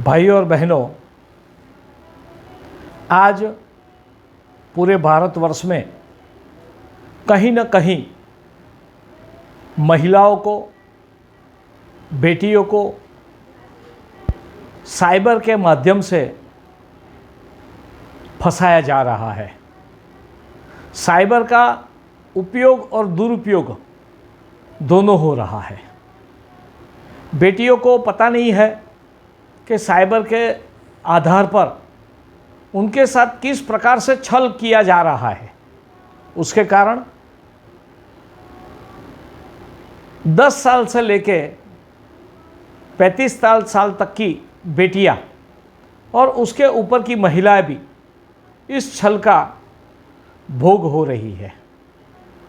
भाइयों और बहनों, आज पूरे भारतवर्ष में कहीं न कहीं महिलाओं को, बेटियों को साइबर के माध्यम से फंसाया जा रहा है। साइबर का उपयोग और दुरुपयोग दोनों हो रहा है। बेटियों को पता नहीं है कि साइबर के आधार पर उनके साथ किस प्रकार से छल किया जा रहा है। उसके कारण 10 साल से लेके 35 साल तक की बेटियां और उसके ऊपर की महिलाएं भी इस छल का भोग हो रही है।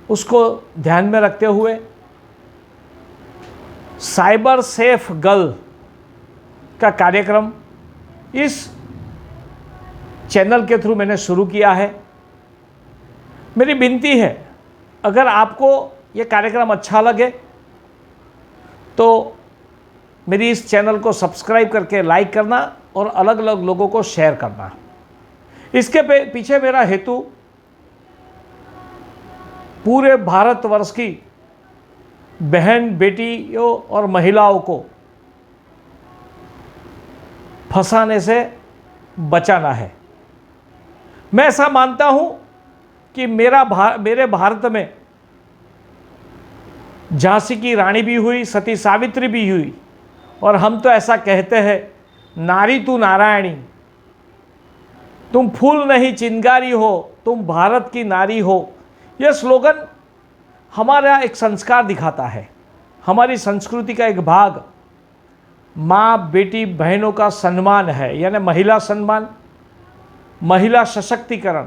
उसको ध्यान में रखते हुए साइबर सेफ गर्ल का कार्यक्रम इस चैनल के थ्रू मैंने शुरू किया है। मेरी विनती है, अगर आपको ये कार्यक्रम अच्छा लगे तो मेरी इस चैनल को सब्सक्राइब करके लाइक करना और अलग अलग लोगों को शेयर करना। इसके पीछे मेरा हेतु पूरे भारतवर्ष की बहन बेटियों और महिलाओं को फंसाने से बचाना है। मैं ऐसा मानता हूं कि मेरे भारत में झांसी की रानी भी हुई, सती सावित्री भी हुई, और हम तो ऐसा कहते हैं, नारी तू नारायणी, तुम फूल नहीं चिंगारी हो, तुम भारत की नारी हो। यह स्लोगन हमारा एक संस्कार दिखाता है, हमारी संस्कृति का एक भाग माँ बेटी बहनों का सम्मान है, यानी महिला सम्मान, महिला सशक्तिकरण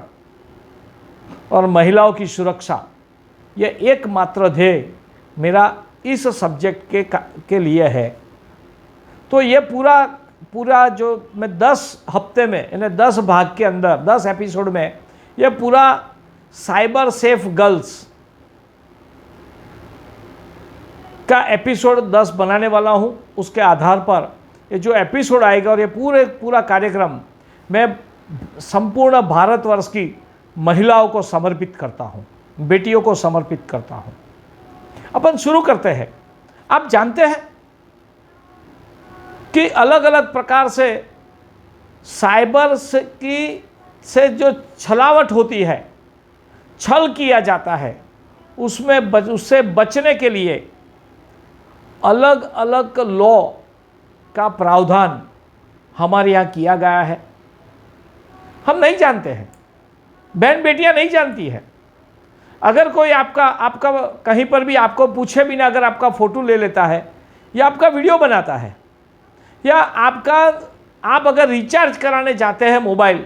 और महिलाओं की सुरक्षा। यह एकमात्र ध्येय मेरा इस सब्जेक्ट के लिए है। तो ये पूरा जो मैं 10 हफ्ते में, यानी 10 भाग के अंदर 10 एपिसोड में यह पूरा साइबर सेफ गर्ल्स का एपिसोड 10 बनाने वाला हूं। उसके आधार पर ये जो एपिसोड आएगा और ये पूरा कार्यक्रम मैं संपूर्ण भारतवर्ष की महिलाओं को समर्पित करता हूं, बेटियों को समर्पित करता हूं। अपन शुरू करते हैं। आप जानते हैं कि अलग अलग प्रकार से साइबर से जो छलावट होती है, छल किया जाता है, उससे बचने के लिए अलग अलग लॉ का प्रावधान हमारे यहाँ किया गया है। हम नहीं जानते हैं, बहन बेटियां नहीं जानती है। अगर कोई आपका कहीं पर भी आपको पूछे बिना अगर आपका फ़ोटो ले लेता है या आपका वीडियो बनाता है, या आप अगर रिचार्ज कराने जाते हैं मोबाइल,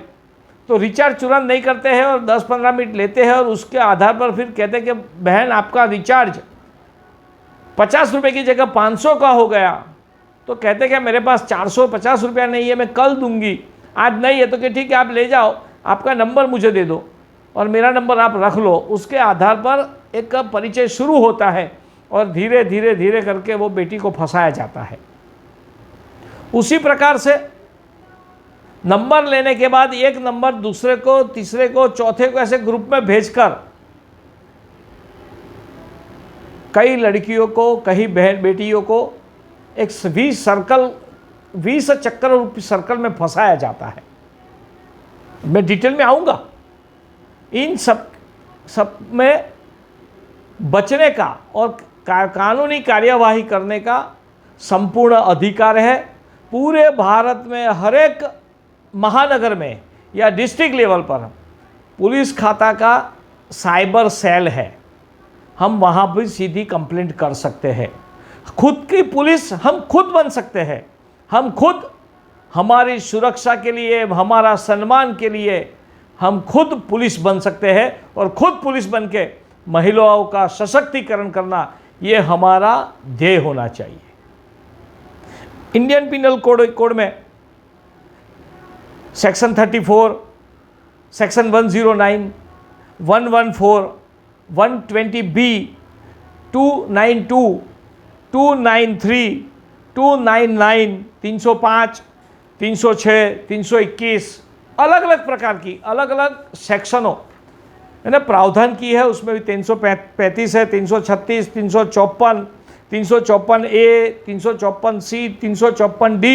तो रिचार्ज तुरंत नहीं करते हैं और 10-15 मिनट लेते हैं और उसके आधार पर फिर कहते हैं कि बहन आपका रिचार्ज 50 रुपये की जगह 500 का हो गया। तो कहते हैं कि मेरे पास 450 रुपया नहीं है, मैं कल दूंगी, आज नहीं है। तो कि ठीक है, आप ले जाओ, आपका नंबर मुझे दे दो और मेरा नंबर आप रख लो। उसके आधार पर एक परिचय शुरू होता है और धीरे धीरे करके वो बेटी को फंसाया जाता है। उसी प्रकार से नंबर लेने के बाद एक नंबर दूसरे को, तीसरे को, चौथे को ऐसे ग्रुप में भेजकर कई लड़कियों को, कई बहन बेटियों को एक 20 चक्कर सर्कल में फंसाया जाता है। मैं डिटेल में आऊँगा। इन सब में बचने का और कानूनी कार्यवाही करने का संपूर्ण अधिकार है। पूरे भारत में हर एक महानगर में या डिस्ट्रिक्ट लेवल पर पुलिस खाता का साइबर सेल है। हम वहाँ भी सीधी कंप्लेंट कर सकते हैं। खुद की पुलिस हम खुद बन सकते हैं। हम खुद हमारी सुरक्षा के लिए, हमारा सम्मान के लिए हम खुद पुलिस बन सकते हैं और खुद पुलिस बन के महिलाओं का सशक्तिकरण करना, ये हमारा ध्येय होना चाहिए। इंडियन पिनल कोड में सेक्शन 34, सेक्शन 109, 114, 120B, 292, 293, 299, 305, 306, 321 अलग अलग प्रकार की अलग अलग सेक्शनों है ना प्रावधान की है। उसमें भी 335 है, 336, 354, 354A, 354C, 354D।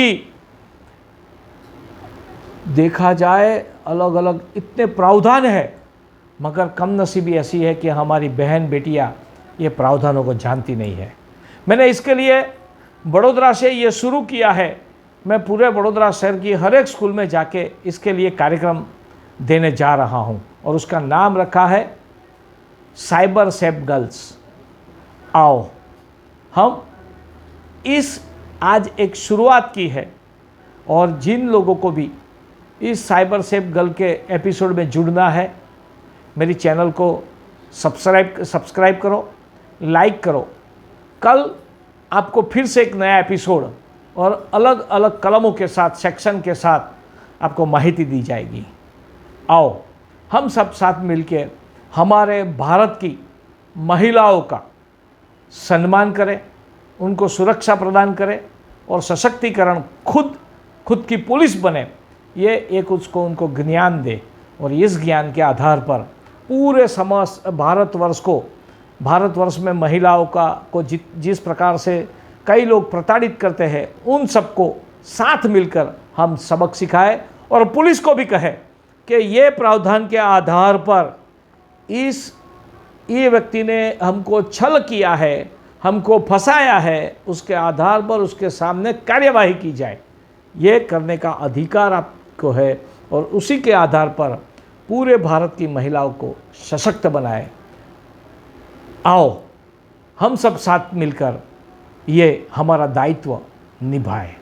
देखा जाए अलग अलग इतने प्रावधान है, मगर कम नसीबी ऐसी है कि हमारी बहन बेटियां ये प्रावधानों को जानती नहीं है। मैंने इसके लिए बड़ोदरा से ये शुरू किया है। मैं पूरे बड़ोदरा शहर की हर एक स्कूल में जाके इसके लिए कार्यक्रम देने जा रहा हूँ और उसका नाम रखा है साइबर सेफ गर्ल्स। आओ हम इस आज एक शुरुआत की है और जिन लोगों को भी इस साइबर सेफ गर्ल के एपिसोड में जुड़ना है, मेरी चैनल को सब्सक्राइब करो, लाइक करो। कल आपको फिर से एक नया एपिसोड और अलग अलग कलमों के साथ, सेक्शन के साथ आपको माहिती दी जाएगी। आओ हम सब साथ मिलकर हमारे भारत की महिलाओं का सम्मान करें, उनको सुरक्षा प्रदान करें और सशक्तिकरण खुद की पुलिस बने, ये एक उसको उनको ज्ञान दे और इस ज्ञान के आधार पर पूरे समस्त भारतवर्ष में महिलाओं को जिस प्रकार से कई लोग प्रताड़ित करते हैं, उन सबको साथ मिलकर हम सबक सिखाएं और पुलिस को भी कहे कि ये प्रावधान के आधार पर ये व्यक्ति ने हमको छल किया है, हमको फंसाया है, उसके आधार पर उसके सामने कार्यवाही की जाए। ये करने का अधिकार आपको है और उसी के आधार पर पूरे भारत की महिलाओं को सशक्त बनाए। आओ हम सब साथ मिलकर ये हमारा दायित्व निभाएं।